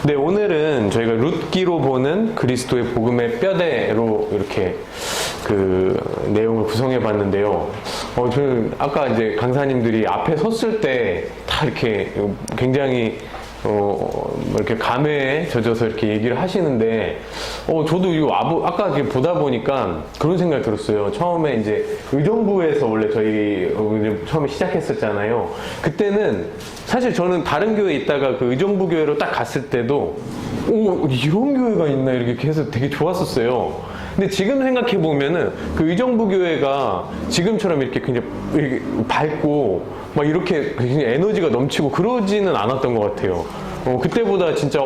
네, 오늘은 저희가 룻기로 보는 그리스도의 복음의 뼈대로 이렇게 그 내용을 구성해 봤는데요. 저는 아까 이제 강사님들이 앞에 섰을 때 다 이렇게 굉장히 이렇게 감회에 젖어서 이렇게 얘기를 하시는데, 저도 이거 아까 이렇게 보다 보니까 그런 생각이 들었어요. 처음에 이제 의정부에서 원래 저희 처음에 시작했었잖아요. 그때는 사실 저는 다른 교회에 있다가 그 의정부 교회로 딱 갔을 때도, 이런 교회가 있나 이렇게 해서 되게 좋았었어요. 근데 지금 생각해 보면은 그 의정부 교회가 지금처럼 이렇게 굉장히 이렇게 밝고 막 이렇게 굉장히 에너지가 넘치고 그러지는 않았던 것 같아요. 그때보다 진짜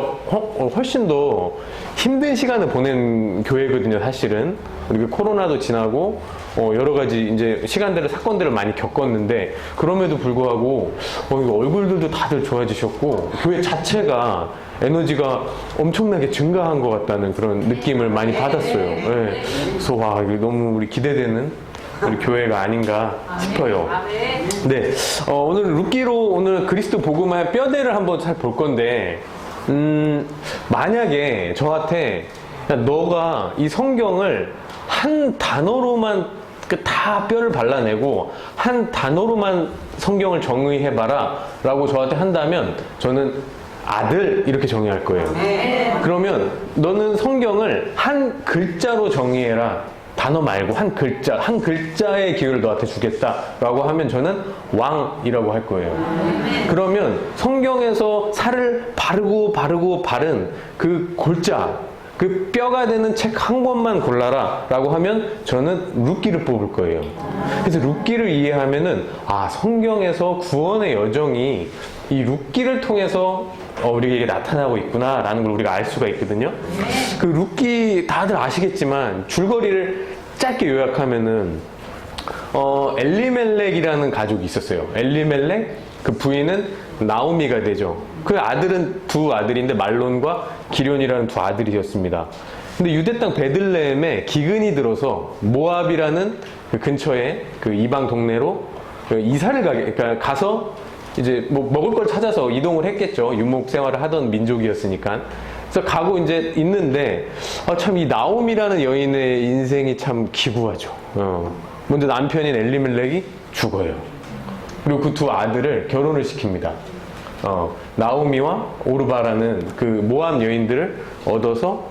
훨씬 더 힘든 시간을 보낸 교회거든요, 사실은. 그리고 코로나도 지나고 여러 가지 이제 사건들을 많이 겪었는데, 그럼에도 불구하고 얼굴들도 다들 좋아지셨고 교회 자체가 에너지가 엄청나게 증가한 것 같다는 그런 느낌을 많이 받았어요. 네. 그래서 와, 이게 너무 우리 기대되는 우리 교회가 아닌가 싶어요. 네, 오늘 룻기로 오늘 그리스도 복음의 뼈대를 한번 잘 볼 건데, 만약에 저한테 너가 이 성경을 한 단어로만 다 뼈를 발라내고 한 단어로만 성경을 정의해봐라 라고 저한테 한다면 저는 아들 이렇게 정의할 거예요. 그러면 너는 성경을 한 글자로 정의해라, 단어 말고 한 글자의 기회를 너한테 주겠다라고 하면 저는 왕이라고 할 거예요. 그러면 성경에서 살을 바르고 바른 그 골자, 그 뼈가 되는 책 한 권만 골라라 라고 하면 저는 룻기를 뽑을 거예요. 그래서 룻기를 이해하면은 성경에서 구원의 여정이 이 룻기를 통해서 우리에게 나타나고 있구나 라는 걸 우리가 알 수가 있거든요. 그 룻기 다들 아시겠지만 줄거리를 짧게 요약하면은 엘리멜렉이라는 가족이 있었어요. 엘리멜렉, 그 부인은 나오미가 되죠. 그 아들은 두 아들인데 말론과 기럯이라는 두 아들이었습니다. 근데 유대 땅 베들레헴에 기근이 들어서 모압이라는 그 근처에 그 이방 동네로 이사를 그러니까 가서 이제 뭐 먹을 걸 찾아서 이동을 했겠죠. 유목 생활을 하던 민족이었으니까. 그래서 가고 이제 있는데, 참 이 나옴이라는 여인의 인생이 참 기구하죠. 먼저 남편인 엘리멜렉이 죽어요. 그리고 그 두 아들을 결혼을 시킵니다. 나오미와 오르바라는 그 모압 여인들을 얻어서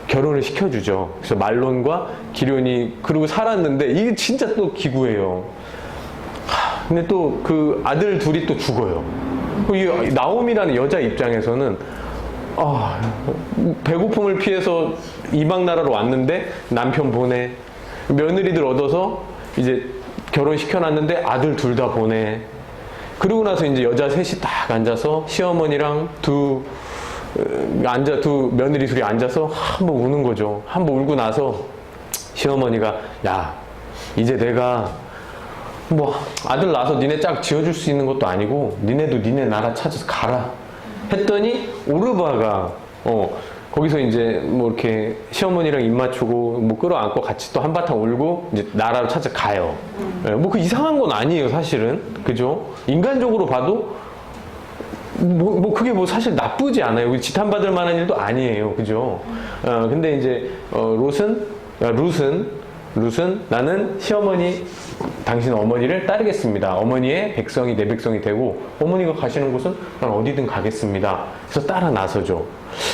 결혼을 시켜주죠. 그래서 말론과 기럯이 그러고 살았는데, 이게 진짜 또 기구해요. 근데 또 그 아들 둘이 또 죽어요. 이 나옴이라는 여자 입장에서는 배고픔을 피해서 이방 나라로 왔는데 남편 보내, 며느리들 얻어서 이제 결혼시켜놨는데 아들 둘 다 보내. 그러고 나서 이제 여자 셋이 딱 앉아서 시어머니랑 두 며느리 둘이 앉아서 한번 우는 거죠. 한번 울고 나서 시어머니가, 야, 이제 내가 뭐 아들 낳아서 니네 짝 지어줄 수 있는 것도 아니고 니네도 니네 나라 찾아서 가라 했더니 오르바가 거기서 이제 뭐 이렇게 시어머니랑 입 맞추고 뭐 끌어안고 같이 또 한바탕 울고 이제 나라로 찾아가요. 뭐 그 이상한 건 아니에요, 사실은. 그죠? 인간적으로 봐도 뭐 그게 뭐 사실 나쁘지 않아요. 지탄받을 만한 일도 아니에요. 그죠? 근데 이제 룻은 나는 시어머니, 당신 어머니를 따르겠습니다. 어머니의 백성이 내 백성이 되고 어머니가 가시는 곳은 난 어디든 가겠습니다. 그래서 따라 나서죠.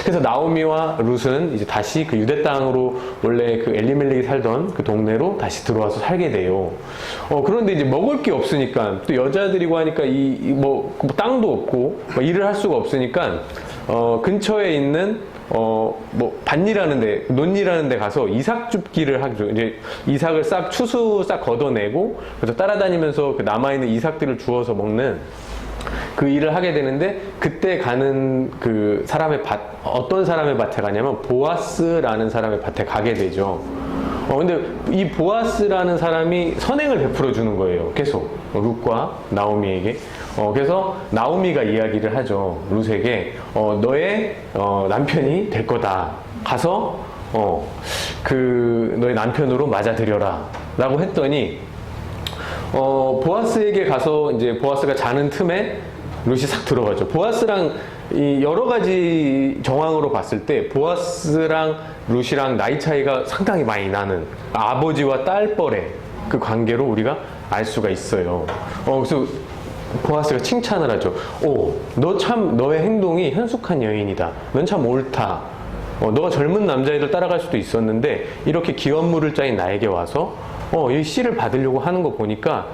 그래서 나오미와 룻은 이제 다시 그 유대 땅으로 원래 그 엘리멜렉이 살던 그 동네로 다시 들어와서 살게 돼요. 그런데 이제 먹을 게 없으니까, 또 여자들이고 하니까 뭐 땅도 없고 뭐 일을 할 수가 없으니까 근처에 있는 뭐 밭일하는 데, 논일하는 데 가서 이삭 줍기를 하죠. 이제 이삭을 추수 싹 걷어내고 그래서 따라다니면서 그 남아있는 이삭들을 주워서 먹는 그 일을 하게 되는데, 그때 가는 그 사람의 어떤 사람의 밭에 가냐면 보아스라는 사람의 밭에 가게 되죠. 근데 이 보아스라는 사람이 선행을 베풀어 주는 거예요. 계속 룻과 나오미에게. 그래서 나오미가 이야기를 하죠. 룻에게 너의 남편이 될 거다. 가서 그 너의 남편으로 맞아들여라 라고 했더니 보아스에게 가서 이제 보아스가 자는 틈에 룻이 싹 들어가죠. 보아스랑 이 여러 가지 정황으로 봤을 때 보아스랑 룻이랑 나이 차이가 상당히 많이 나는 아버지와 딸뻘의 그 관계로 우리가 알 수가 있어요. 그래서 보아스가 칭찬을 하죠. 너 참 너의 행동이 현숙한 여인이다. 넌 참 옳다. 너가 젊은 남자애들 따라갈 수도 있었는데 이렇게 기업물을 짜인 나에게 와서 이 씨를 받으려고 하는 거 보니까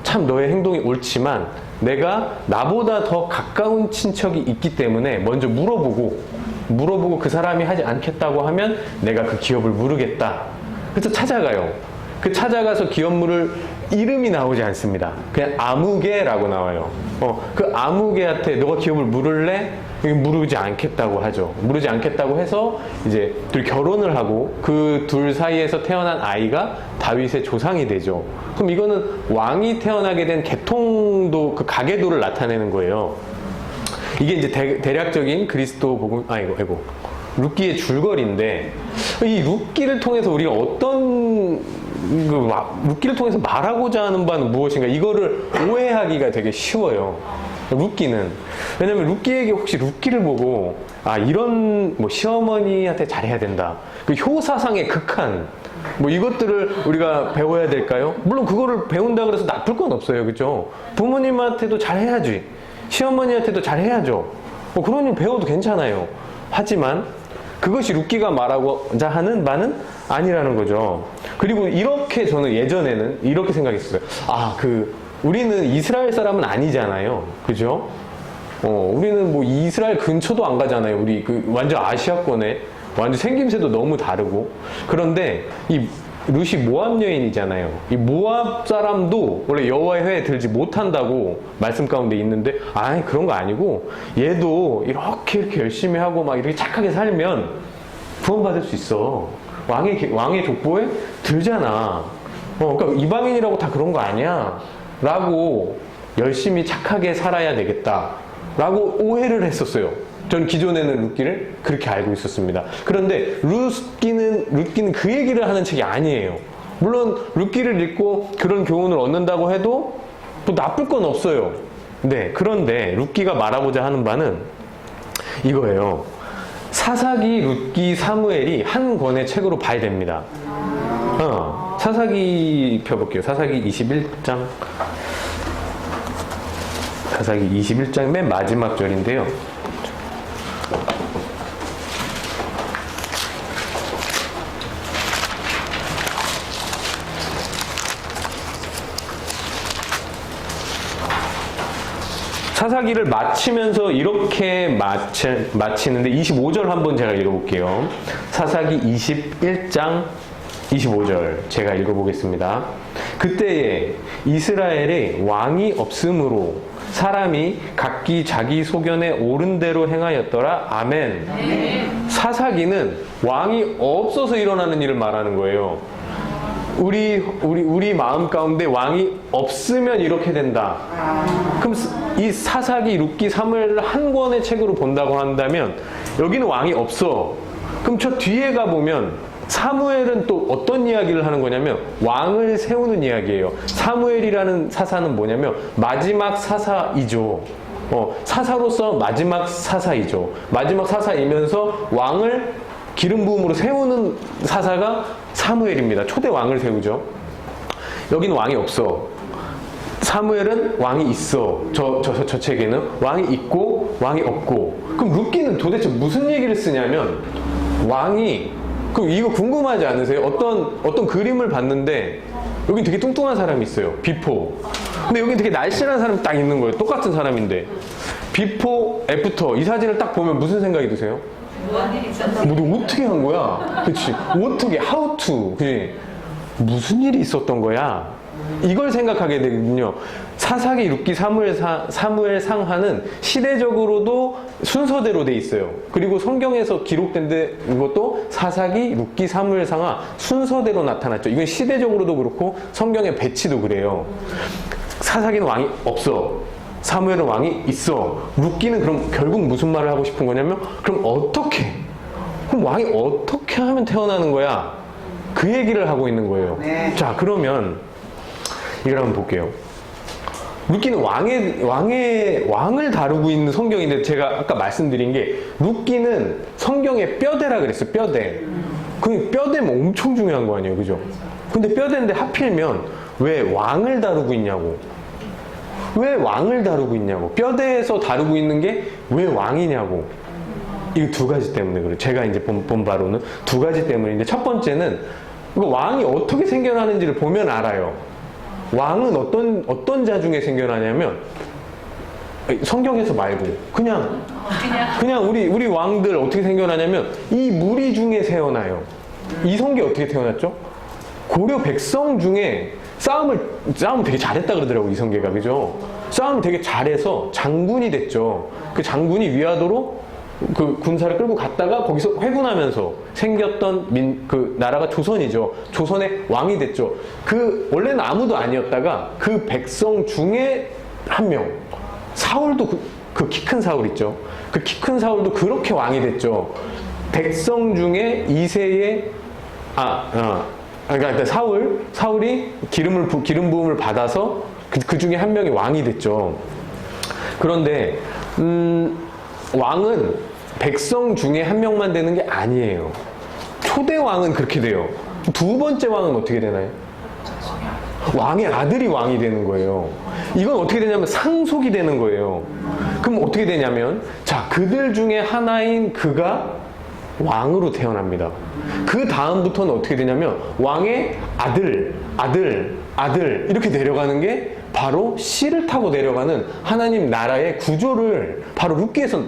참 너의 행동이 옳지만 내가 나보다 더 가까운 친척이 있기 때문에 먼저 물어보고 그 사람이 하지 않겠다고 하면 내가 그 기업을 물으겠다. 그래서 찾아가요. 그 찾아가서 기업물을 이름이 나오지 않습니다. 그냥 아무개라고 나와요. 그 아무개한테 너가 기업을 물을래? 물으지 않겠다고 하죠. 물으지 않겠다고 해서 이제 둘이 결혼을 하고 그 둘 사이에서 태어난 아이가 다윗의 조상이 되죠. 그럼 이거는 왕이 태어나게 된 계통도 그 가계도를 나타내는 거예요. 이게 이제 대략적인 그리스도 복음 룻기의 줄거리인데 이 룻기를 통해서 우리가 어떤 룻기를 통해서 말하고자 하는 바는 무엇인가 이거를 오해하기가 되게 쉬워요. 룻기는 왜냐면 룻기에게 혹시 룻기를 보고 이런 시어머니한테 잘해야 된다. 그 효사상의 극한 이것들을 우리가 배워야 될까요? 물론 그거를 배운다 그래서 나쁠 건 없어요, 그죠? 부모님한테도 잘해야지, 시어머니한테도 잘해야죠. 그런 일 배워도 괜찮아요. 하지만 그것이 룻기가 말하고자 하는 바는 아니라는 거죠. 그리고 이렇게 저는 예전에는 이렇게 생각했어요. 우리는 이스라엘 사람은 아니잖아요. 그죠? 우리는 이스라엘 근처도 안 가잖아요. 우리 완전 아시아권에 완전 생김새도 너무 다르고. 그런데 이 룻이 모압 여인이잖아요. 이 모압 사람도 원래 여호와의 회에 들지 못한다고 말씀 가운데 있는데 그런 거 아니고 얘도 이렇게 열심히 하고 막 이렇게 착하게 살면 구원받을 수 있어. 왕의 족보에 들잖아. 그러니까 이방인이라고 다 그런 거 아니야. 라고 열심히 착하게 살아야 되겠다. 라고 오해를 했었어요. 전 기존에는 룻기를 그렇게 알고 있었습니다. 그런데 룻기는 그 얘기를 하는 책이 아니에요. 물론 룻기를 읽고 그런 교훈을 얻는다고 해도 또 나쁠 건 없어요. 네, 그런데 룻기가 말하고자 하는 바는 이거예요. 사사기, 룻기, 사무엘이 한 권의 책으로 봐야 됩니다. 사사기 펴볼게요. 사사기 21장. 사사기 21장 맨 마지막 절인데요. 사사기를 마치면서 이렇게 마치는데 25절 한번 제가 읽어볼게요. 사사기 21장 25절 제가 읽어보겠습니다. 그때에 이스라엘에 왕이 없으므로 사람이 각기 자기 소견에 옳은 대로 행하였더라. 아멘. 사사기는 왕이 없어서 일어나는 일을 말하는 거예요. 우리 마음 가운데 왕이 없으면 이렇게 된다. 그럼 이 사사기, 룻기, 사무엘을 한 권의 책으로 본다고 한다면 여기는 왕이 없어. 그럼 저 뒤에 가보면 사무엘은 또 어떤 이야기를 하는 거냐면 왕을 세우는 이야기예요. 사무엘이라는 사사는 뭐냐면 마지막 사사이죠. 사사로서 마지막 사사이죠. 마지막 사사이면서 왕을 기름 부음으로 세우는 사사가 사무엘입니다. 초대 왕을 세우죠. 여기는 왕이 없어. 사무엘은 왕이 있어. 저 책에는 왕이 있고 왕이 없고. 그럼 룻기는 도대체 무슨 얘기를 쓰냐면 그럼 이거 궁금하지 않으세요? 어떤 그림을 봤는데 여긴 되게 뚱뚱한 사람이 있어요. 비포. 근데 여긴 되게 날씬한 사람이 딱 있는 거예요. 똑같은 사람인데 비포, 애프터 이 사진을 딱 보면 무슨 생각이 드세요? 무슨 일이 있었나? 어떻게 한 거야? 그치? 어떻게? How to? 그치? 무슨 일이 있었던 거야? 이걸 생각하게 되거든요. 사사기, 룻기, 사무엘 상하는 시대적으로도 순서대로 돼 있어요. 그리고 성경에서 기록된 것도 사사기, 룻기, 사무엘 상하 순서대로 나타났죠. 이건 시대적으로도 그렇고 성경의 배치도 그래요. 사사기는 왕이 없어. 사무엘은 왕이 있어. 룻기는 그럼 결국 무슨 말을 하고 싶은 거냐면 그럼 왕이 어떻게 하면 태어나는 거야? 그 얘기를 하고 있는 거예요. 네. 자, 그러면 이걸 한번 볼게요. 룻기는 왕을 다루고 있는 성경인데, 제가 아까 말씀드린 게 룻기는 성경의 뼈대라 그랬어요. 뼈대. 그 뼈대면 엄청 중요한 거 아니에요, 그죠? 근데 뼈대인데 하필이면 왜 왕을 다루고 있냐고. 왜 왕을 다루고 있냐고. 뼈대에서 다루고 있는 게 왜 왕이냐고. 이 두 가지 때문에 그래요. 제가 이제 본 바로는 두 가지 때문인데, 첫 번째는 왕이 어떻게 생겨나는지를 보면 알아요. 왕은 어떤 자 중에 생겨나냐면, 성경에서 말고 그냥 우리 왕들 어떻게 생겨나냐면 이 무리 중에 태어나요. 이성계 어떻게 태어났죠? 고려 백성 중에 싸움 되게 잘했다 그러더라고, 이성계가. 그죠? 싸움 되게 잘해서 장군이 됐죠. 그 장군이 위화도로 그 군사를 끌고 갔다가 거기서 회군하면서 생겼던 그 나라가 조선이죠. 조선의 왕이 됐죠. 원래는 아무도 아니었다가 그 백성 중에 한 명, 사울도 그 키 큰 사울 있죠. 그 키 큰 사울도 그렇게 왕이 됐죠. 백성 중에 2세의 그러니까 사울이 기름 부음을 받아서 그 중에 한 명이 왕이 됐죠. 그런데 왕은 백성 중에 한 명만 되는 게 아니에요. 초대 왕은 그렇게 돼요. 두 번째 왕은 어떻게 되나요? 왕의 아들이 왕이 되는 거예요. 이건 어떻게 되냐면 상속이 되는 거예요. 그럼 어떻게 되냐면, 자, 그들 중에 하나인 그가 왕으로 태어납니다. 그 다음부터는 어떻게 되냐면 왕의 아들 이렇게 내려가는 게 바로 씨를 타고 내려가는 하나님 나라의 구조를 바로 룻기에서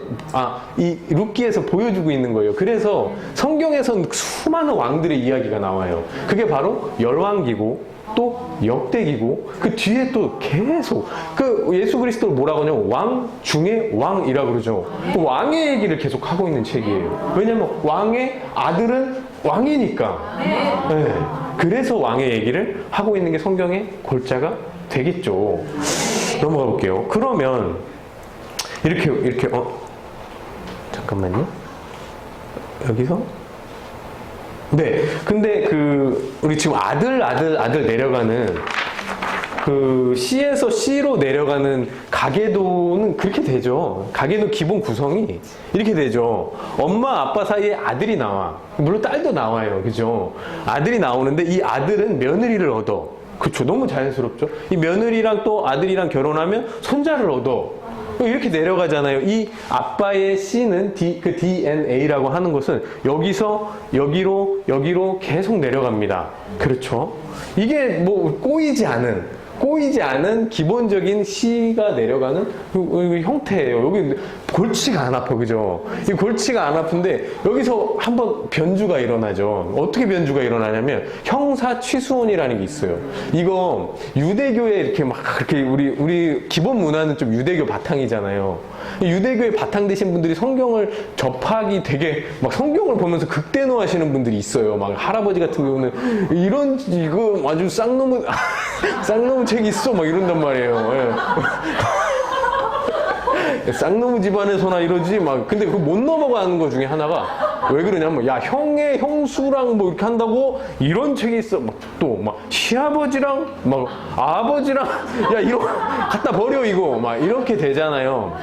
보여주고 있는 거예요. 그래서 성경에서는 수많은 왕들의 이야기가 나와요. 그게 바로 열왕기고 또 역대기고, 그 뒤에 또 계속 예수 그리스도를 뭐라고 하냐면 왕 중에 왕이라고 그러죠. 왕의 얘기를 계속 하고 있는 책이에요. 왜냐면 왕의 아들은 왕이니까. 네. 그래서 왕의 얘기를 하고 있는 게 성경의 골자가 되겠죠. 넘어가 볼게요. 그러면 이렇게 잠깐만요. 여기서 네. 근데 우리 지금 아들 내려가는 C에서 C로 내려가는 가계도는 그렇게 되죠. 가계도 기본 구성이 이렇게 되죠. 엄마 아빠 사이에 아들이 나와. 물론 딸도 나와요. 그죠? 아들이 나오는데 이 아들은 며느리를 얻어. 그렇죠. 너무 자연스럽죠. 이 며느리랑 또 아들이랑 결혼하면 손자를 얻어. 이렇게 내려가잖아요. 이 아빠의 C는 그 DNA라고 하는 것은 여기서 여기로 계속 내려갑니다. 그렇죠. 이게 뭐 꼬이지 않은 기본적인 C가 내려가는 그 형태예요. 여기 골치가 안 아파, 그죠? 이 골치가 안 아픈데 여기서 한번 변주가 일어나죠. 어떻게 변주가 일어나냐면 형사 취수원이라는 게 있어요. 이거 유대교에 이렇게 막 그렇게 우리 기본 문화는 좀 유대교 바탕이잖아요. 유대교에 바탕되신 분들이 성경을 접하기 되게 막 성경을 보면서 극대노하시는 분들이 있어요. 막 할아버지 같은 경우는 이거 아주 쌍놈의 책이 있어 막 이런단 말이에요. 예. 쌍놈의 집안에서나 이러지 막. 근데 그거 못 넘어가는 거 중에 하나가 왜 그러냐면, 야, 형의 형수랑 뭐 이렇게 한다고 이런 책이 있어. 막 시아버지랑 막 아버지랑 야 이거 갖다 버려 이거 막 이렇게 되잖아요.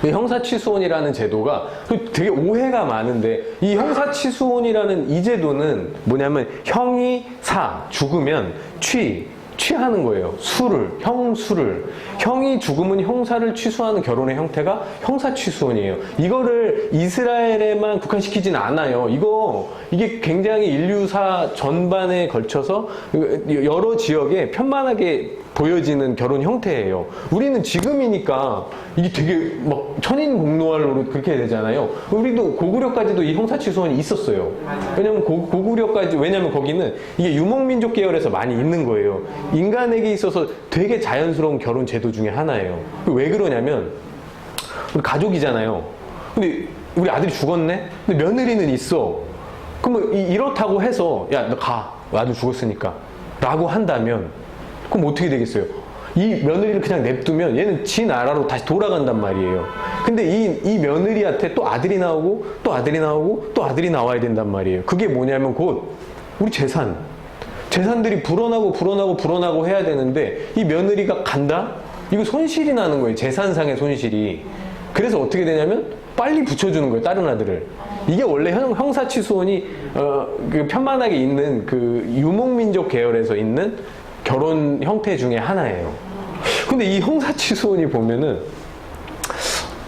형사취수원이라는 제도가 되게 오해가 많은데, 이 형사취수원이라는 이 제도는 뭐냐면 형이 죽으면 취하는 거예요. 형수를. 형이 죽으면 형사를 취수하는 결혼의 형태가 형사취수원이에요. 이거를 이스라엘에만 국한시키지는 않아요. 이게 굉장히 인류사 전반에 걸쳐서 여러 지역에 편만하게 보여지는 결혼 형태예요. 우리는 지금이니까 이게 되게 막 천인공노할로 그렇게 되잖아요. 우리도 고구려까지도 이 형사취수원이 있었어요. 왜냐면 왜냐면 거기는 이게 유목민족 계열에서 많이 있는 거예요. 인간에게 있어서 되게 자연스러운 결혼 제도 중에 하나예요. 왜 그러냐면, 우리 가족이잖아요. 근데 우리 아들이 죽었네? 근데 며느리는 있어. 그러면 이렇다고 해서, 야, 너 가. 아들 죽었으니까. 라고 한다면, 그럼 어떻게 되겠어요? 이 며느리를 그냥 냅두면 얘는 지 나라로 다시 돌아간단 말이에요. 근데 이 며느리한테 또 아들이 나오고, 또 아들이 나오고, 또 아들이 나와야 된단 말이에요. 그게 뭐냐면 곧 우리 재산들이 불어나고 해야 되는데, 이 며느리가 간다? 이거 손실이 나는 거예요. 재산상의 손실이. 그래서 어떻게 되냐면 빨리 붙여주는 거예요. 다른 아들을. 이게 원래 형사취소원이 그 편만하게 있는 그 유목민족 계열에서 있는 결혼 형태 중에 하나예요. 근데 이 형사취소원이 보면은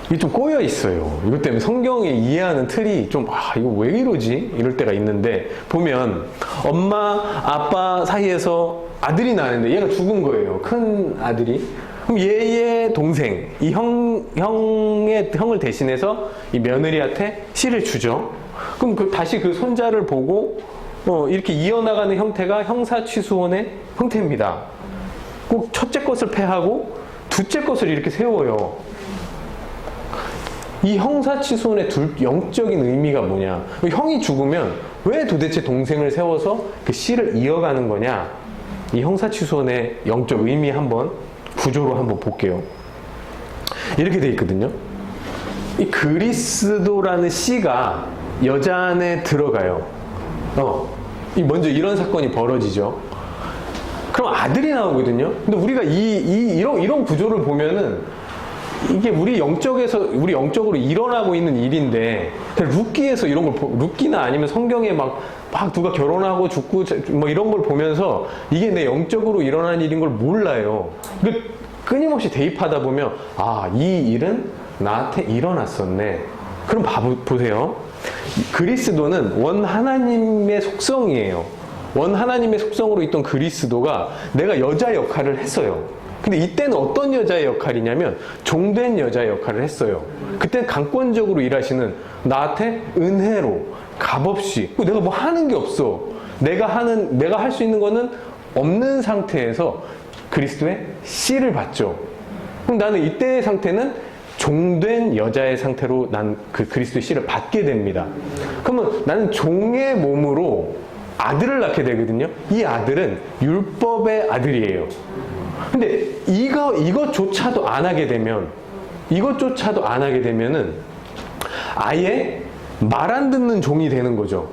이게 좀 꼬여 있어요. 이것 때문에 성경에 이해하는 틀이 좀, 이거 왜 이러지? 이럴 때가 있는데, 보면 엄마, 아빠 사이에서 아들이 나는데 얘가 죽은 거예요. 큰 아들이. 그럼 얘의 동생, 이 형을 대신해서 이 며느리한테 씨를 주죠. 그럼 다시 그 손자를 보고, 이렇게 이어나가는 형태가 형사취소원의 형태입니다. 꼭 첫째 것을 패하고, 둘째 것을 이렇게 세워요. 이 형사취소원의 영적인 의미가 뭐냐? 형이 죽으면 왜 도대체 동생을 세워서 그 씨를 이어가는 거냐? 이 형사취소원의 영적 의미 한번 구조로 한번 볼게요. 이렇게 돼 있거든요. 이 그리스도라는 씨가 여자 안에 들어가요. 먼저 이런 사건이 벌어지죠. 그럼 아들이 나오거든요. 근데 우리가 이런 구조를 보면은 이게 우리 영적으로 일어나고 있는 일인데, 룻기에서 이런 걸, 룻기나 아니면 성경에 막 누가 결혼하고 죽고 뭐 이런 걸 보면서 이게 내 영적으로 일어나는 일인 걸 몰라요. 끊임없이 대입하다 보면, 이 일은 나한테 일어났었네. 그럼 보세요. 그리스도는 원 하나님의 속성이에요. 원 하나님의 속성으로 있던 그리스도가 내가 여자 역할을 했어요. 근데 이때는 어떤 여자의 역할이냐면 종된 여자의 역할을 했어요. 그때는 강권적으로 일하시는, 나한테 은혜로 값없이, 내가 뭐 하는 게 없어. 내가 할 수 있는 거는 없는 상태에서 그리스도의 씨를 받죠. 그럼 나는 이때의 상태는 종된 여자의 상태로 난 그 그리스도의 씨를 받게 됩니다. 그러면 나는 종의 몸으로 아들을 낳게 되거든요. 이 아들은 율법의 아들이에요. 근데 이것조차도 안 하게 되면은 아예 말 안 듣는 종이 되는 거죠.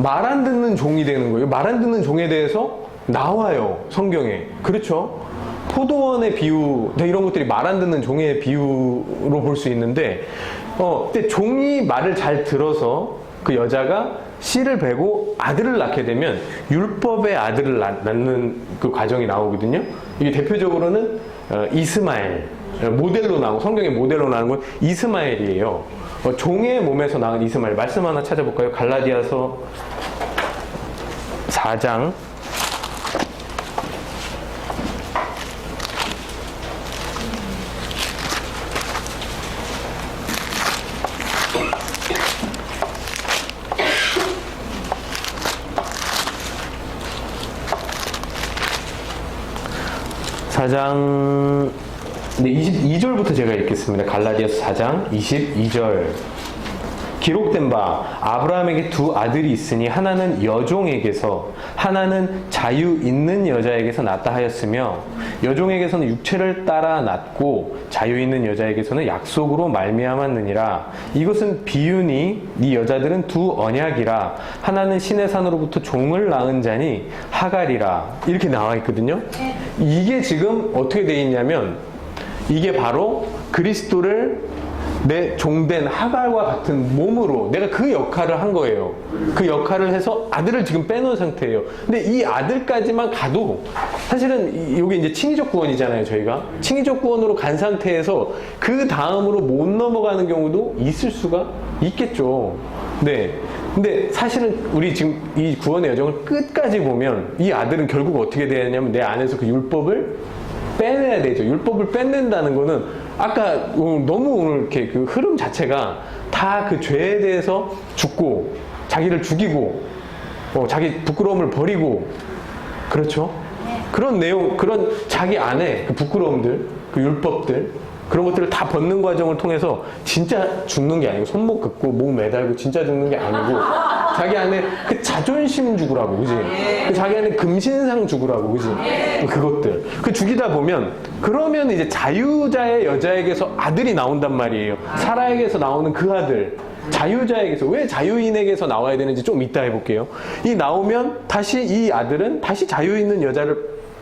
말 안 듣는 종이 되는 거예요. 말 안 듣는 종에 대해서 나와요, 성경에. 그렇죠? 포도원의 비유, 이런 것들이 말 안 듣는 종의 비유로 볼 수 있는데, 근데 종이 말을 잘 들어서 그 여자가 씨를 베고 아들을 낳게 되면 율법의 아들을 낳는 그 과정이 나오거든요. 이게 대표적으로는 이스마엘, 모델로 나오고, 성경의 모델로 나오는 건 이스마엘이에요. 종의 몸에서 나온 이스마엘. 말씀 하나 찾아볼까요? 갈라디아서 4장 4장 22절부터 제가 읽겠습니다. 갈라디아서 4장 22절. 기록된 바 아브라함에게 두 아들이 있으니 하나는 여종에게서 하나는 자유 있는 여자에게서 낳다 하였으며, 여종에게서는 육체를 따라 낳고 자유 있는 여자에게서는 약속으로 말미암았느니라. 이것은 비유니 이 여자들은 두 언약이라. 하나는 신의 산으로부터 종을 낳은 자니 하갈이라. 이렇게 나와 있거든요. 이게 지금 어떻게 되어 있냐면, 이게 바로 그리스도를 내 종된 하갈과 같은 몸으로 내가 그 역할을 한 거예요. 그 역할을 해서 아들을 지금 빼놓은 상태예요. 근데 이 아들까지만 가도 사실은 이게 이제 칭의적 구원이잖아요. 저희가 칭의적 구원으로 간 상태에서 그 다음으로 못 넘어가는 경우도 있을 수가 있겠죠. 네. 근데 사실은 우리 지금 이 구원의 여정을 끝까지 보면 이 아들은 결국 어떻게 되냐면 내 안에서 그 율법을 빼내야 되죠. 율법을 뺏는다는 거는 아까 너무 오늘 이렇게 그 흐름 자체가 다 그 죄에 대해서 죽고, 자기를 죽이고, 자기 부끄러움을 버리고, 그렇죠? 그런 내용, 그런 자기 안에 그 부끄러움들, 그 율법들, 그런 것들을 다 벗는 과정을 통해서 진짜 죽는 게 아니고, 손목 긋고 목 매달고 진짜 죽는 게 아니고, 자기 안에 그 자존심 죽으라고, 그지? 그 자기 안에 금신상 죽으라고, 그지? 그것들. 그 죽이다 보면, 그러면 이제 자유자의 여자에게서 아들이 나온단 말이에요. 사라에게서 나오는 그 아들. 자유자에게서, 왜 자유인에게서 나와야 되는지 좀 이따 해볼게요. 이 나오면 다시 이 아들은 다시 자유 있는 여자를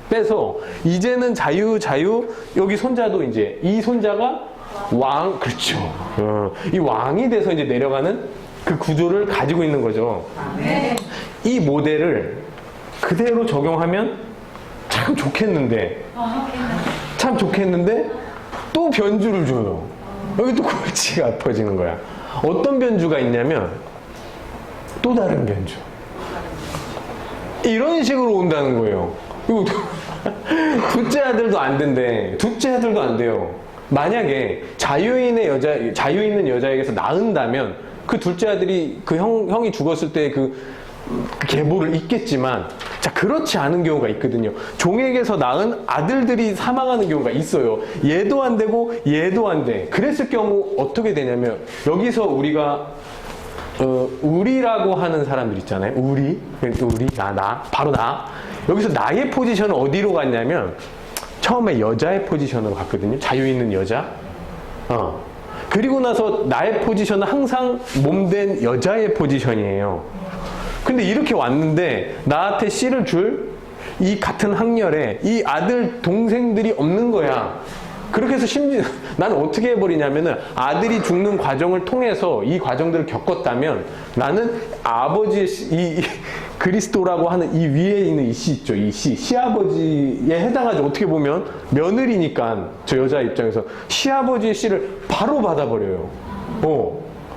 빼서 이제는 자유 여기 손자도 이제 이 손자가 왕 그렇죠. 이 왕이 돼서 이제 내려가는 그 구조를 가지고 있는 거죠. 이 모델을 그대로 적용하면 참 좋겠는데 또 변주를 줘요. 여기 또 골치가 아파지는 거야. 어떤 변주가 있냐면 또 다른 변주. 이런 식으로 온다는 거예요. 이거 둘째 아들도 안 된대. 둘째 아들도 안 돼요. 만약에 자유 있는 여자에게서 낳은다면 그 둘째 아들이 그 형이 죽었을 때 그 계보를 잇겠지만, 자, 그렇지 않은 경우가 있거든요. 종에게서 낳은 아들들이 사망하는 경우가 있어요. 얘도 안 되고 얘도 안 돼. 그랬을 경우 어떻게 되냐면, 여기서 우리가 우리라고 하는 사람들 있잖아요. 우리, 바로 나. 여기서 나의 포지션은 어디로 갔냐면, 처음에 여자의 포지션으로 갔거든요. 자유 있는 여자. 그리고 나서 나의 포지션은 항상 몸된 여자의 포지션이에요. 근데 이렇게 왔는데 나한테 씨를 줄 이 같은 학렬에 이 아들 동생들이 없는 거야. 그렇게 해서 심지어 나는 어떻게 해버리냐면은 아들이 죽는 과정을 통해서 이 과정들을 겪었다면 나는 아버지의 이 그리스도라고 하는 이 위에 있는 이 씨 있죠. 이 시아버지에 해당하죠. 어떻게 보면 며느리니까 저 여자 입장에서 시아버지의 씨를 바로 받아버려요.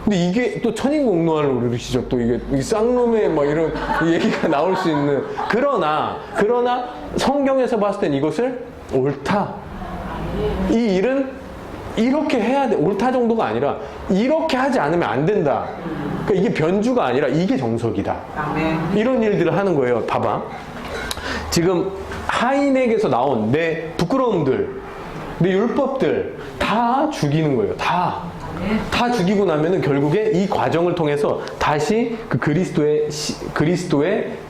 근데 이게 또 천인공노한을 그러시죠. 또 이게 쌍놈의 막 이런 얘기가 나올 수 있는. 그러나 성경에서 봤을 땐 이것을 옳다. 이 일은 이렇게 해야 돼. 옳다 정도가 아니라 이렇게 하지 않으면 안 된다. 그러니까 이게 변주가 아니라 이게 정석이다. 이런 일들을 하는 거예요. 봐봐. 지금 하인에게서 나온 내 부끄러움들, 내 율법들 다 죽이는 거예요. 다 죽이고 나면은 결국에 이 과정을 통해서 다시 그 그리스도의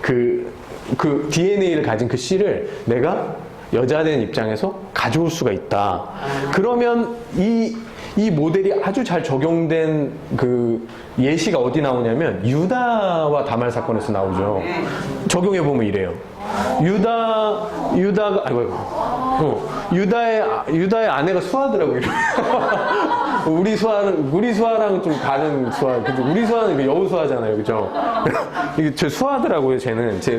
그 DNA를 가진 그 씨를 내가 여자된 입장에서 가져올 수가 있다. 그러면 이 모델이 아주 잘 적용된 그 예시가 어디 나오냐면 유다와 다말 사건에서 나오죠. 적용해 보면 이래요. 유다가 유다의 아내가 수아더라고요. 우리 수아랑 좀 다른 수아. 그죠? 우리 수아는 그 여우수아잖아요. 그죠? 이게 제 수아더라고요. 쟤는 제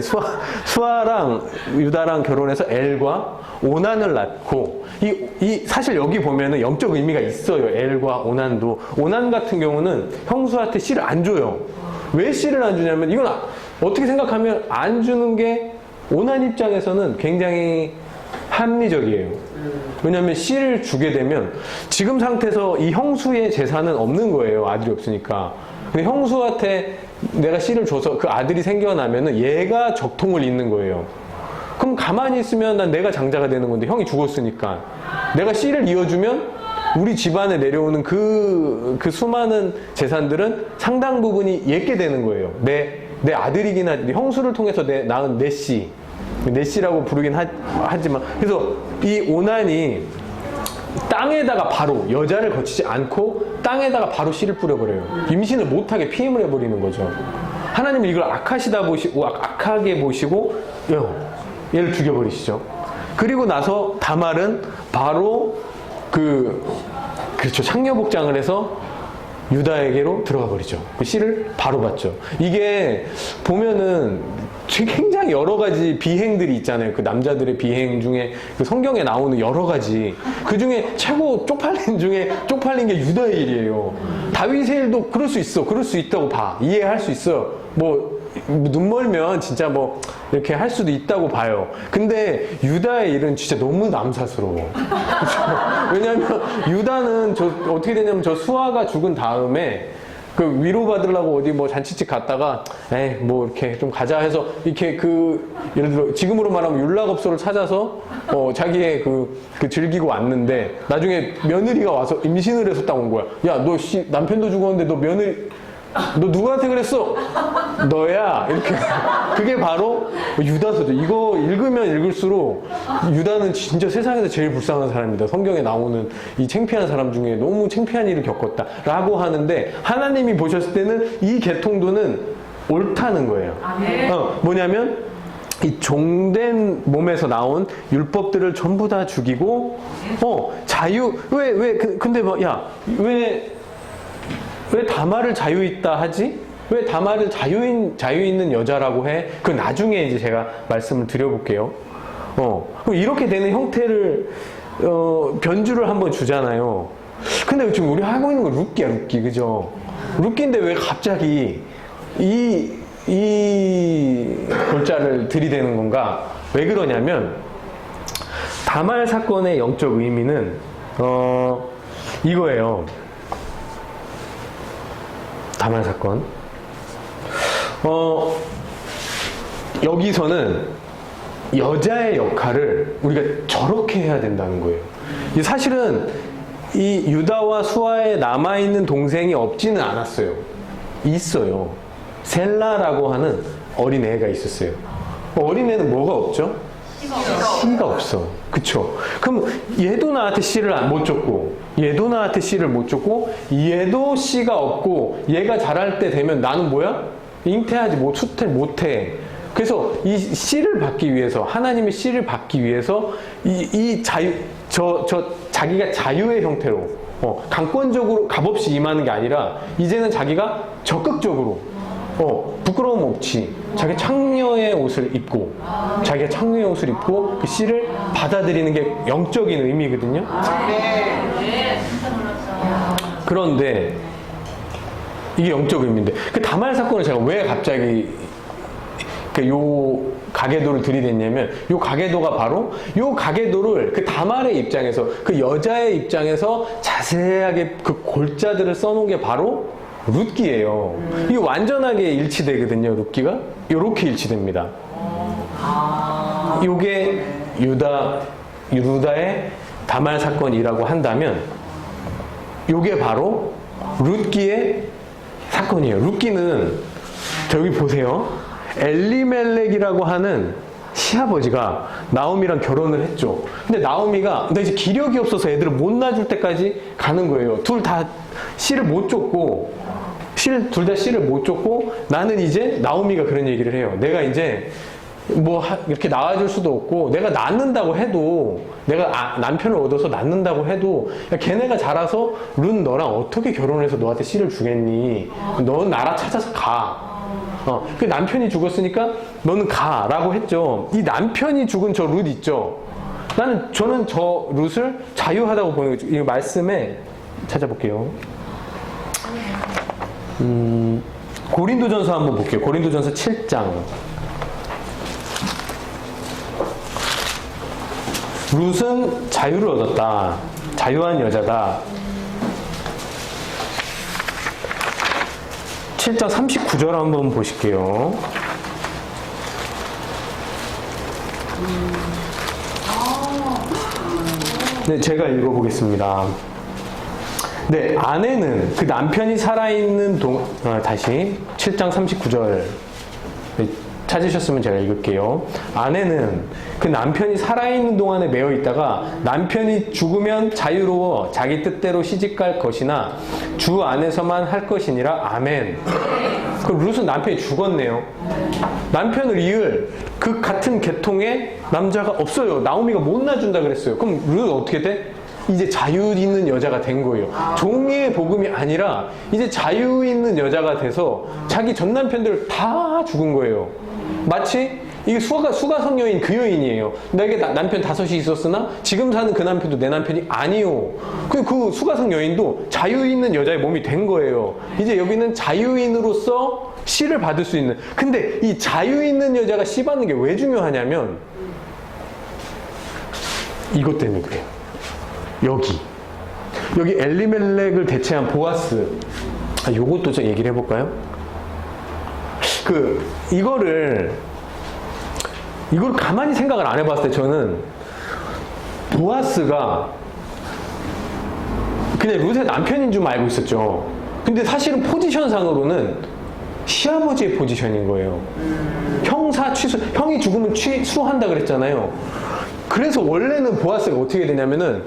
수아랑 유다랑 결혼해서 엘과 오난을 낳고 이 사실 여기 보면은 영적 의미가 있어요. 엘과 오난도. 오난 같은 경우는 형수한테 씨를 안 줘요. 왜 씨를 안 주냐면 이건 어떻게 생각하면 안 주는 게 오난 입장에서는 굉장히 합리적이에요. 왜냐하면 씨를 주게 되면 지금 상태에서 이 형수의 재산은 없는 거예요. 아들이 없으니까. 근데 형수한테 내가 씨를 줘서 그 아들이 생겨나면은 얘가 적통을 잇는 거예요. 그럼 가만히 있으면 난 내가 장자가 되는 건데 형이 죽었으니까 내가 씨를 이어주면 우리 집안에 내려오는 그 수많은 재산들은 상당 부분이 얘게 되는 거예요. 내 아들이긴 하지. 형수를 통해서 낳은 내 씨. 내 씨라고 부르긴 하지만. 그래서 이 오난이 땅에다가 바로 여자를 거치지 않고 땅에다가 바로 씨를 뿌려버려요. 임신을 못하게 피임을 해버리는 거죠. 하나님은 이걸 악하게 보시고 얘를 죽여버리시죠. 그리고 나서 다말은 바로 그렇죠. 창녀복장을 해서 유다에게로 들어가 버리죠. 그 씨를 바로 받죠. 이게 보면은 굉장히 여러 가지 비행들이 있잖아요. 그 남자들의 비행 중에 그 성경에 나오는 여러 가지. 그 중에 최고 쪽팔린 게 유다의 일이에요. 다윗의 일도 그럴 수 있어. 그럴 수 있다고 봐. 이해할 수 있어. 눈 멀면 진짜 이렇게 할 수도 있다고 봐요. 근데 유다의 일은 진짜 너무 남사스러워. 그렇죠? 왜냐하면 유다는 어떻게 되냐면 저 수아가 죽은 다음에 그 위로받으려고 어디 잔치집 갔다가 이렇게 좀 가자 해서 이렇게 예를 들어 지금으로 말하면 율락업소를 찾아서 자기의 즐기고 왔는데 나중에 며느리가 와서 임신을 해서 딱 온 거야. 야, 너 남편도 죽었는데 너 누구한테 그랬어? 너야. 이렇게. 그게 바로 유다서죠. 이거 읽으면 읽을수록 유다는 진짜 세상에서 제일 불쌍한 사람이다. 성경에 나오는 이 창피한 사람 중에 너무 창피한 일을 겪었다. 라고 하는데 하나님이 보셨을 때는 이 계통도는 옳다는 거예요. 뭐냐면 이 종된 몸에서 나온 율법들을 전부 다 죽이고, 근데 왜 다말을 자유 있다 하지? 왜 다말을 자유 있는 여자라고 해? 그 나중에 이제 제가 말씀을 드려볼게요. 그럼 이렇게 되는 형태를, 변주를 한번 주잖아요. 근데 지금 우리 하고 있는 건 룻기야, 룻기. 그죠? 룻기인데 왜 갑자기 이 골자를 들이대는 건가? 왜 그러냐면, 다말 사건의 영적 의미는, 이거예요. 다말 사건. 여기서는 여자의 역할을 우리가 저렇게 해야 된다는 거예요. 사실은 이 유다와 수아에 남아있는 동생이 없지는 않았어요. 있어요. 셀라라고 하는 어린애가 있었어요. 어린애는 뭐가 없죠? 씨가 없어. 그쵸? 그럼 얘도 나한테 씨를 못 줬고, 얘도 나한테 씨를 못 줬고, 얘도 씨가 없고, 얘가 자랄 때 되면 나는 뭐야? 잉태하지 못해. 그래서 이 씨를 받기 위해서, 하나님의 씨를 받기 위해서, 자기가 자유의 형태로, 강권적으로 값없이 임하는 게 아니라, 이제는 자기가 적극적으로, 부끄러움 없이 자기 창녀의 옷을 입고 자기가 창녀의 옷을 입고 그 씨를 받아들이는 게 영적인 의미거든요. 그런데 이게 영적 의미인데 그 다말 사건을 제가 왜 갑자기 요 가계도를 들이댔냐면 요 가계도가 바로 요 가계도를 그 다말의 입장에서 그 여자의 입장에서 자세하게 그 골자들을 써놓은 게 바로 룻기예요. 이게 완전하게 일치되거든요. 룻기가 요렇게 일치됩니다. 요게 유다의 다말 사건이라고 한다면 요게 바로 룻기의 사건이에요. 룻기는 저기 보세요. 엘리멜렉이라고 하는 시아버지가 나오미랑 결혼을 했죠. 근데 나오미가 이제 기력이 없어서 애들을 못 낳아줄 때까지 가는 거예요. 둘 다 씨를 못 줬고 둘 다 씨를 못 줬고 나는 이제 나오미가 그런 얘기를 해요. 내가 이제 이렇게 낳아줄 수도 없고 내가 낳는다고 해도 내가 남편을 얻어서 낳는다고 해도 야, 걔네가 자라서 룻 너랑 어떻게 결혼해서 너한테 씨를 주겠니? 넌 나라 찾아서 가. 그 남편이 죽었으니까 너는 가라고 했죠. 이 남편이 죽은 저 룻 있죠. 저는 저 룻을 자유하다고 보는 거죠. 이 말씀에 찾아볼게요. 고린도전서 한번 볼게요. 고린도전서 7장. 룻은 자유를 얻었다. 자유한 여자다. 7장 39절 한번 보실게요. 네, 제가 읽어보겠습니다. 네, 아내는 그 남편이 살아있는 다시 7장 39절 찾으셨으면 제가 읽을게요. 아내는 그 남편이 살아있는 동안에 매어 있다가 남편이 죽으면 자유로워 자기 뜻대로 시집갈 것이나 주 안에서만 할 것이니라. 아멘. 그럼 룻은 남편이 죽었네요. 남편을 이을 그 같은 계통의 남자가 없어요. 나오미가 못 낳아준다 그랬어요. 그럼 룻은 어떻게 돼? 이제 자유 있는 여자가 된 거예요. 종의 복음이 아니라 이제 자유 있는 여자가 돼서 자기 전 남편들 다 죽은 거예요. 마치 이게 수가성 여인 그 여인이에요. 내게 남편 5이 있었으나 지금 사는 그 남편도 내 남편이 아니요. 그 수가성 여인도 자유 있는 여자의 몸이 된 거예요. 이제 여기는 자유인으로서 씨를 받을 수 있는. 근데 이 자유 있는 여자가 씨 받는 게 왜 중요하냐면 이것 때문에 그래요. 여기 엘리멜렉을 대체한 보아스. 요것도 좀 얘기를 해볼까요? 이걸 가만히 생각을 안 해봤을 때 저는 보아스가 그냥 룻의 남편인 줄 알고 있었죠. 근데 사실은 포지션상으로는 시아버지의 포지션인 거예요. 형이 죽으면 취수한다 그랬잖아요. 그래서 원래는 보아스가 어떻게 되냐면은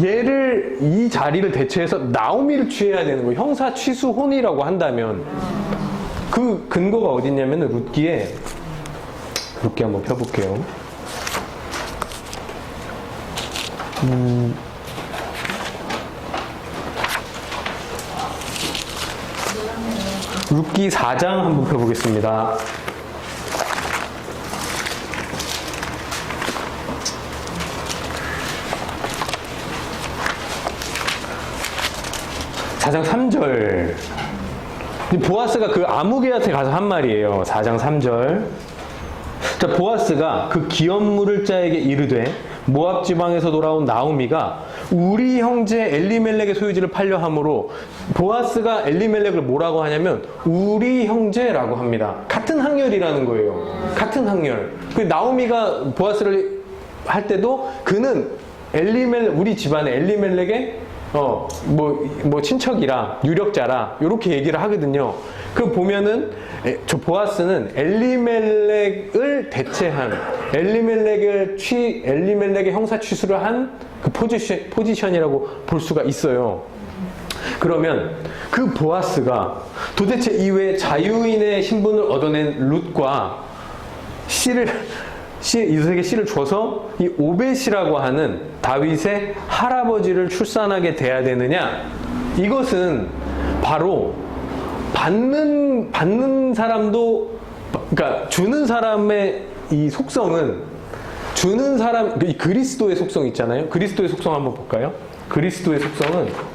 얘를 이 자리를 대체해서 나오미를 취해야 되는 거예요. 형사 취수혼이라고 한다면 그 근거가 어디냐면은 룻기에 룻기 한번 펴볼게요. 룻기 4장 한번 펴보겠습니다. (4장 3절) 보아스가 그 아무개한테 가서 한 말이에요. 4장 3절. 자, 보아스가 그 기업물을 자에게 이르되 모압 지방에서 돌아온 나오미가 우리 형제 엘리멜렉의 소유지를 팔려 함으로, 보아스가 엘리멜렉을 뭐라고 하냐면 우리 형제라고 합니다. 같은 학렬이라는 거예요. 같은 학렬. 그 나오미가 보아스를 할 때도 그는 엘리멜렉, 우리 집안의 엘리멜렉의 친척이라, 유력자라, 이렇게 얘기를 하거든요. 그 보면은, 저 보아스는 엘리멜렉을 대체한, 엘리멜렉의 형사 취수를 한 그 포지션이라고 볼 수가 있어요. 그러면 그 보아스가 도대체 이외에 자유인의 신분을 얻어낸 룻과 이삭에게 씨를 줘서 이 오벳이라고 하는 다윗의 할아버지를 출산하게 돼야 되느냐? 이것은 바로 받는 사람도, 그러니까 주는 사람의 이 속성은, 주는 사람, 이 그리스도의 속성 있잖아요. 그리스도의 속성 한번 볼까요? 그리스도의 속성은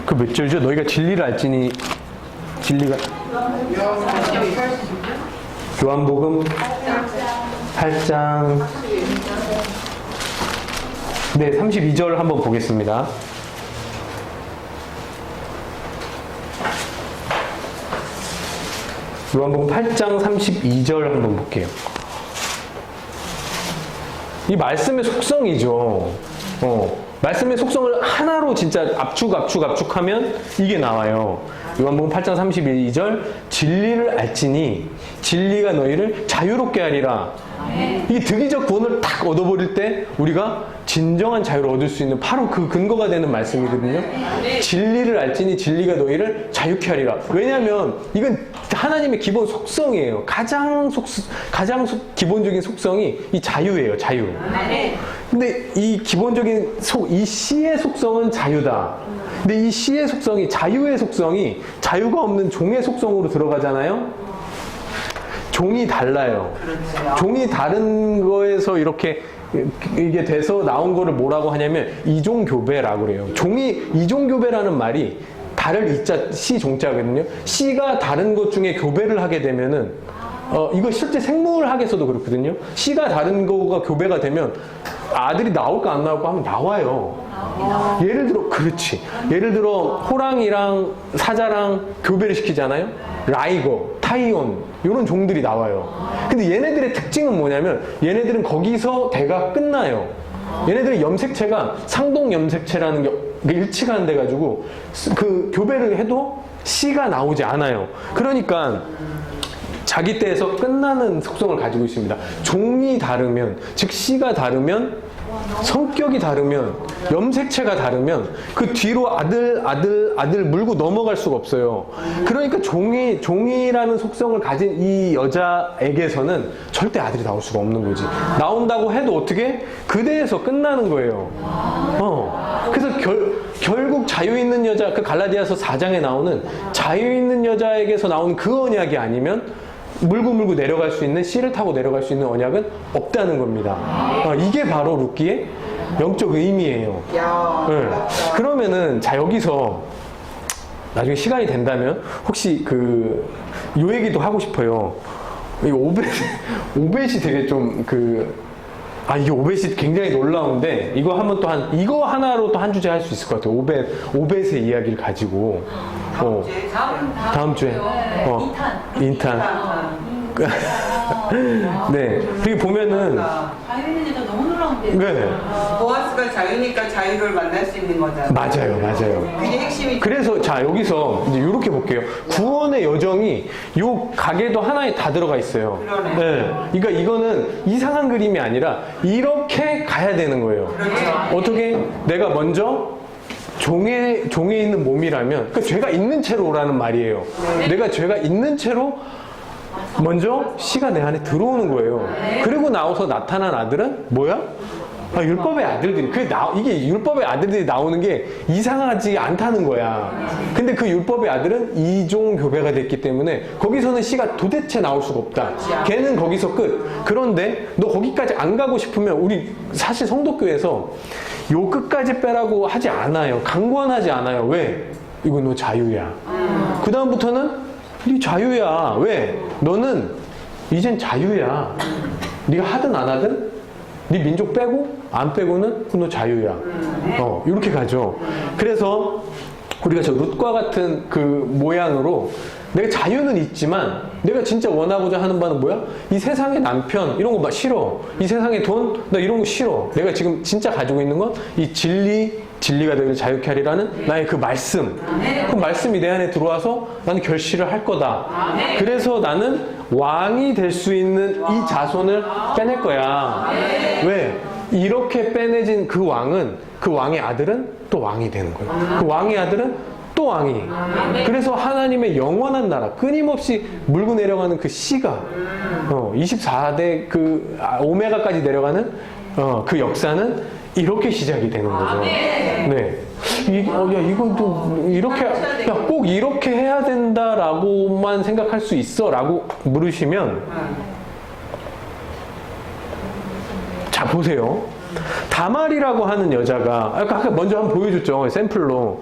그 몇 절이죠? 너희가 진리를 알지니, 진리가 요한복음 8장 네, 32절 한번 보겠습니다. 요한복음 8장 32절 한번 볼게요. 이 말씀의 속성이죠. 말씀의 속성을 하나로 진짜 압축하면 이게 나와요. 요한복음 8장 32절, 진리를 알지니 진리가 너희를 자유롭게 하리라. 이 득의적 구원을 딱 얻어버릴 때 우리가 진정한 자유를 얻을 수 있는 바로 그 근거가 되는 말씀이거든요. 진리를 알지니 진리가 너희를 자유케 하리라. 왜냐하면 이건 하나님의 기본 속성이에요. 가장 기본적인 속성이 이 자유예요. 자유. 근데 이 기본적인 이 씨의 속성은 자유다. 근데 이 씨의 속성이, 자유의 속성이 자유가 없는 종의 속성으로 들어가잖아요. 종이 달라요. 종이 다른 거에서 이렇게 이게 돼서 나온 거를 뭐라고 하냐면 이종교배라고 그래요. 이종교배라는 말이 달을 이자 씨 종자거든요. 씨가 다른 것 중에 교배를 하게 되면은 이거 실제 생물학에서도 그렇거든요. 씨가 다른 거가 교배가 되면 아들이 나올까 안 나올까 하면 나와요. 예를 들어 호랑이랑 사자랑 교배를 시키잖아요. 라이거, 타이온 이런 종들이 나와요. 근데 얘네들의 특징은 뭐냐면 얘네들은 거기서 대가 끝나요. 얘네들의 염색체가 상동 염색체라는 게 일치가 안 돼가지고 그 교배를 해도 씨가 나오지 않아요. 그러니까 자기 때에서 끝나는 속성을 가지고 있습니다. 종이 다르면, 즉 씨가 다르면, 성격이 다르면, 염색체가 다르면 그 뒤로 아들 물고 넘어갈 수가 없어요. 그러니까 종이라는 속성을 가진 이 여자에게서는 절대 아들이 나올 수가 없는 거지. 나온다고 해도 어떻게? 그대에서 끝나는 거예요. 그래서 결국 자유 있는 여자, 그 갈라디아서 4장에 나오는 자유 있는 여자에게서 나오는 그 언약이 아니면 물고 내려갈 수 있는, 씨를 타고 내려갈 수 있는 언약은 없다는 겁니다. 이게 바로 룻기의 영적 의미예요. 네. 그러면은 자, 여기서 나중에 시간이 된다면 혹시 요 얘기도 하고 싶어요. 이 오벳이 되게 좀 이게 오벳이 굉장히 놀라운데, 이거 하나로 또 한 주제 할 수 있을 것 같아요. 오벳의 이야기를 가지고. 다음 주에. 인탄. 네. 그리고 보면은. 자유인이니까 너무 놀라운데. 네. 보아스가 자유니까 자유를 만날 수 있는 거잖아요. 맞아요. 그게 핵심이. 그래서 자, 여기서 이제 이렇게 볼게요. 구원의 여정이 요 가게도 하나에 다 들어가 있어요. 그러네. 네. 그러니까 이거는 이상한 그림이 아니라 이렇게 가야 되는 거예요. 그렇죠. 어떻게? 내가 먼저 종에 있는 몸이라면, 그 죄가 있는 채로 오라는 말이에요. 내가 죄가 있는 채로 먼저 씨가 내 안에 들어오는 거예요. 그리고 나와서 나타난 아들은 뭐야? 율법의 아들들이. 이게 율법의 아들들이 나오는 게 이상하지 않다는 거야. 근데 그 율법의 아들은 이종 교배가 됐기 때문에 거기서는 씨가 도대체 나올 수가 없다. 걔는 거기서 끝. 그런데 너 거기까지 안 가고 싶으면, 우리 사실 성도교회에서 요 끝까지 빼라고 하지 않아요. 강권하지 않아요. 왜? 이건 너 자유야. 그 다음부터는 네 자유야. 왜? 너는 이젠 자유야. 네가 하든 안 하든 네 민족 빼고 안 빼고는 너 자유야. 이렇게 가죠. 그래서 우리가 저 룻과 같은 그 모양으로 내가 자유는 있지만 내가 진짜 원하고자 하는 바는 뭐야? 이 세상의 남편 이런 거 막 싫어. 이 세상의 돈 나 이런 거 싫어. 내가 지금 진짜 가지고 있는 건 이 진리가 되길 자유케 하리라는 나의 그 말씀. 그 말씀이 내 안에 들어와서 나는 결실을 할 거다. 그래서 나는 왕이 될 수 있는 이 자손을 빼낼 거야. 왜? 이렇게 빼내진 그 왕의 아들은 또 왕이 되는 거예요. 그 왕의 아들은 또 왕이. 그래서 하나님의 영원한 나라, 끊임없이 물고 내려가는 그 씨가 24대 그 오메가까지 내려가는 그 역사는 이렇게 시작이 되는 거죠. 네. 이것도 이렇게, 꼭 이렇게 해야 된다라고만 생각할 수 있어? 라고 물으시면, 자, 보세요. 다말이라고 하는 여자가, 아까 먼저 한번 보여줬죠. 샘플로.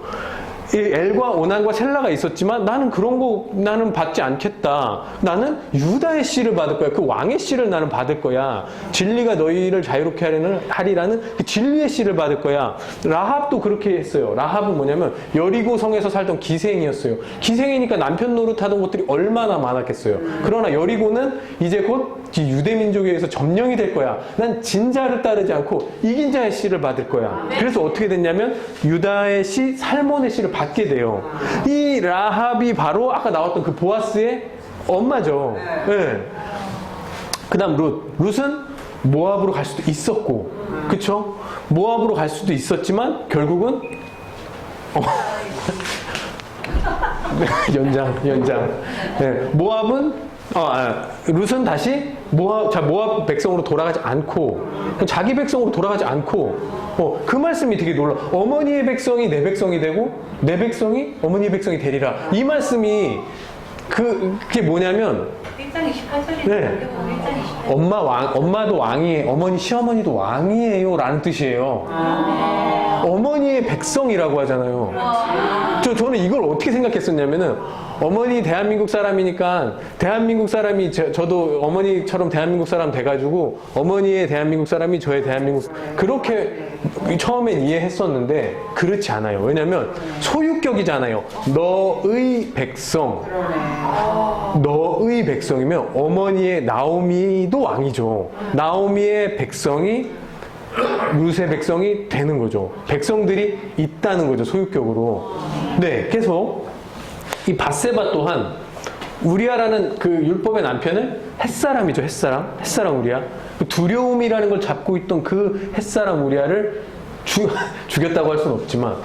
이 엘과 오난과 셀라가 있었지만 나는 그런 거 나는 받지 않겠다. 나는 유다의 씨를 받을 거야. 그 왕의 씨를 나는 받을 거야. 진리가 너희를 자유롭게 하리라는 그 진리의 씨를 받을 거야. 라합도 그렇게 했어요. 라합은 뭐냐면 여리고 성에서 살던 기생이었어요. 기생이니까 남편 노릇하던 것들이 얼마나 많았겠어요. 그러나 여리고는 이제 곧 유대 민족에 의해서 점령이 될 거야. 난 진자를 따르지 않고 이긴 자의 씨를 받을 거야. 그래서 어떻게 됐냐면 유다의 씨, 살몬의 씨를 받게 돼요. 이 라합이 바로 아까 나왔던 그 보아스의 엄마죠. 네. 그 다음 룻은 모압으로 갈 수도 있었고, 그쵸? 모압으로 갈 수도 있었지만 결국은 연장. 네. 모압은 룻은 다시 모압 백성으로 돌아가지 않고, 자기 백성으로 돌아가지 않고, 그 말씀이 되게 놀라. 어머니의 백성이 내 백성이 되고, 내 백성이 어머니의 백성이 되리라. 이 말씀이, 그게 뭐냐면, 1장 28절인데, 네. 1장 28절. 엄마도 왕이에요. 어머니, 시어머니도 왕이에요. 라는 뜻이에요. 어머니의 백성이라고 하잖아요. 저는 이걸 어떻게 생각했었냐면은, 어머니 대한민국 사람이니까 대한민국 사람이 저도 어머니처럼 대한민국 사람 돼가지고 어머니의 대한민국 사람이 저의 대한민국 그렇게 처음엔 이해했었는데 그렇지 않아요. 왜냐면 소유격이잖아요. 너의 백성. 너의 백성이면 어머니의 나오미도 왕이죠. 나오미의 백성이 룻의 백성이 되는 거죠. 백성들이 있다는 거죠. 소유격으로. 네, 그래서 이 밧세바 또한 우리아라는 그 율법의 남편을 햇사람이죠. 햇사람 우리아. 두려움이라는 걸 잡고 있던 그 햇사람 우리아를 죽였다고 할 수는 없지만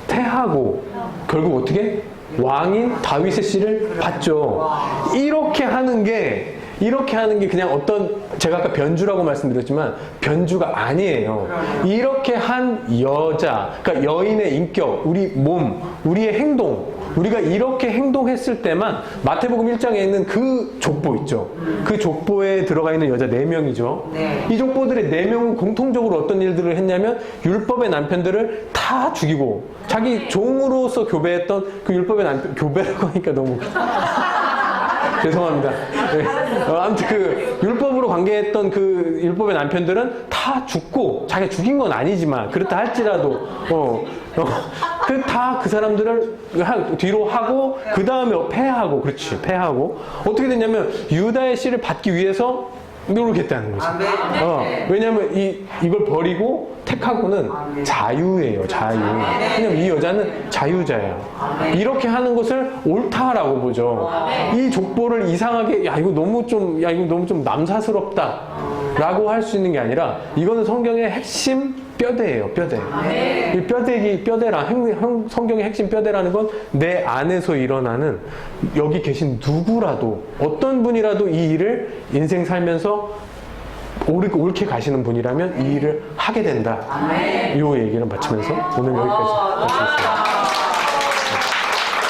태하고 결국 어떻게 왕인 다윗의 씨를 받죠. 이렇게 하는 게 그냥 어떤, 제가 아까 변주라고 말씀드렸지만 변주가 아니에요. 이렇게 한 여자, 그러니까 여인의 인격, 우리 몸, 우리의 행동, 우리가 이렇게 행동했을 때만 마태복음 1장에 있는 그 족보 있죠. 그 족보에 들어가 있는 여자 4명이죠. 네. 이 족보들의 4명은 공통적으로 어떤 일들을 했냐면 율법의 남편들을 다 죽이고 자기 종으로서 교배했던 그 율법의 남편, 교배라고 하니까 너무 죄송합니다. 네. 아무튼 그 율법으로 관계했던 그 율법의 남편들은 다 죽고, 자기가 죽인 건 아니지만 그렇다 할지라도 다 그 사람들을 뒤로 하고 그 다음에 패하고 어떻게 됐냐면 유다의 씨를 받기 위해서 노력했다는 거죠. 왜냐하면 이걸 버리고 택하고는 자유예요. 자유. 왜냐면 이 여자는 자유자예요. 이렇게 하는 것을 옳다라고 보죠. 이 족보를 이상하게 이거 너무 좀 남사스럽다 라고 할 수 있는 게 아니라 이거는 성경의 핵심 뼈대예요, 뼈대. 이 뼈대랑 성경의 핵심 뼈대라는 건 내 안에서 일어나는 여기 계신 누구라도 어떤 분이라도 이 일을 인생 살면서 옳게 가시는 분이라면 이 일을 하게 된다. 이 얘기를 마치면서 오늘 여기까지 할 수 있습니다.